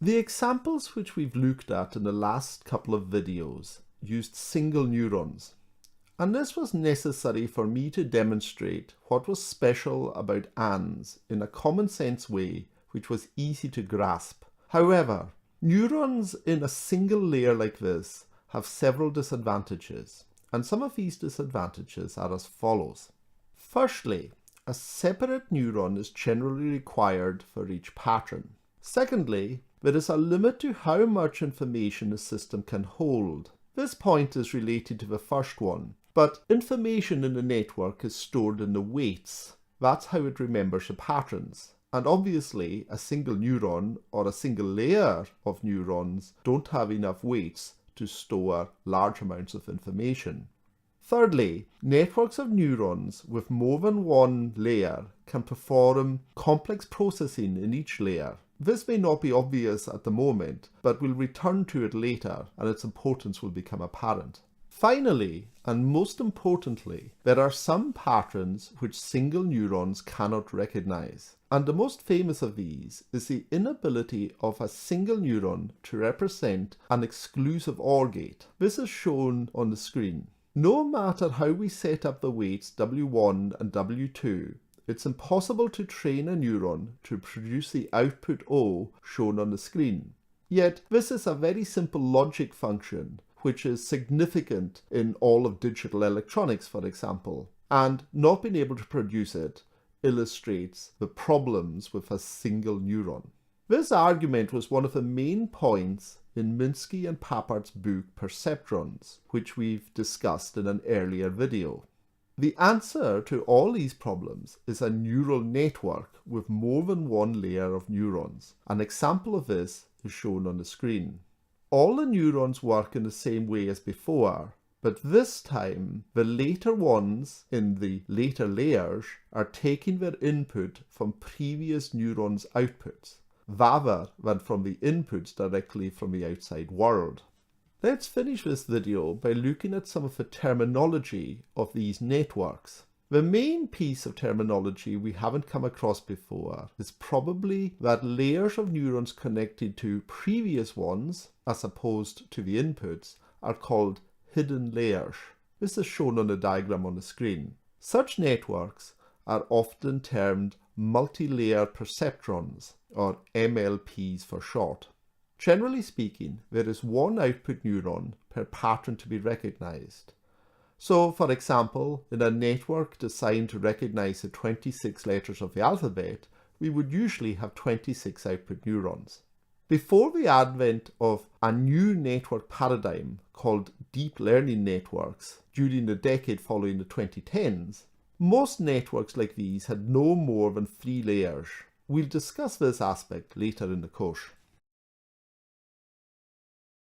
The examples which we've looked at in the last couple of videos used single neurons, and this was necessary for me to demonstrate what was special about ANDs in a common sense way which was easy to grasp. However, neurons in a single layer like this have several disadvantages, and some of these disadvantages are as follows. Firstly, a separate neuron is generally required for each pattern. Secondly, there is a limit to how much information a system can hold. This point is related to the first one, but information in the network is stored in the weights. That's how it remembers the patterns. And obviously, a single neuron or a single layer of neurons don't have enough weights to store large amounts of information. Thirdly, networks of neurons with more than one layer can perform complex processing in each layer. This may not be obvious at the moment, but we'll return to it later and its importance will become apparent. Finally, and most importantly, there are some patterns which single neurons cannot recognize. And the most famous of these is the inability of a single neuron to represent an exclusive OR gate. This is shown on the screen. No matter how we set up the weights W1 and W2, it's impossible to train a neuron to produce the output O shown on the screen. Yet this is a very simple logic function which is significant in all of digital electronics, for example, and not being able to produce it illustrates the problems with a single neuron. This argument was one of the main points in Minsky and Pappard's book Perceptrons, which we've discussed in an earlier video. The answer to all these problems is a neural network with more than one layer of neurons. An example of this is shown on the screen. All the neurons work in the same way as before, but this time the later ones in the later layers are taking their input from previous neurons' outputs, rather than from the inputs directly from the outside world. Let's finish this video by looking at some of the terminology of these networks. The main piece of terminology we haven't come across before is probably that layers of neurons connected to previous ones, as opposed to the inputs, are called hidden layers. This is shown on the diagram on the screen. Such networks are often termed multi-layer perceptrons, or MLPs for short. Generally speaking, there is one output neuron per pattern to be recognized. So, for example, in a network designed to recognize the 26 letters of the alphabet, we would usually have 26 output neurons. Before the advent of a new network paradigm called deep learning networks during the decade following the 2010s, most networks like these had no more than 3 layers. We'll discuss this aspect later in the course.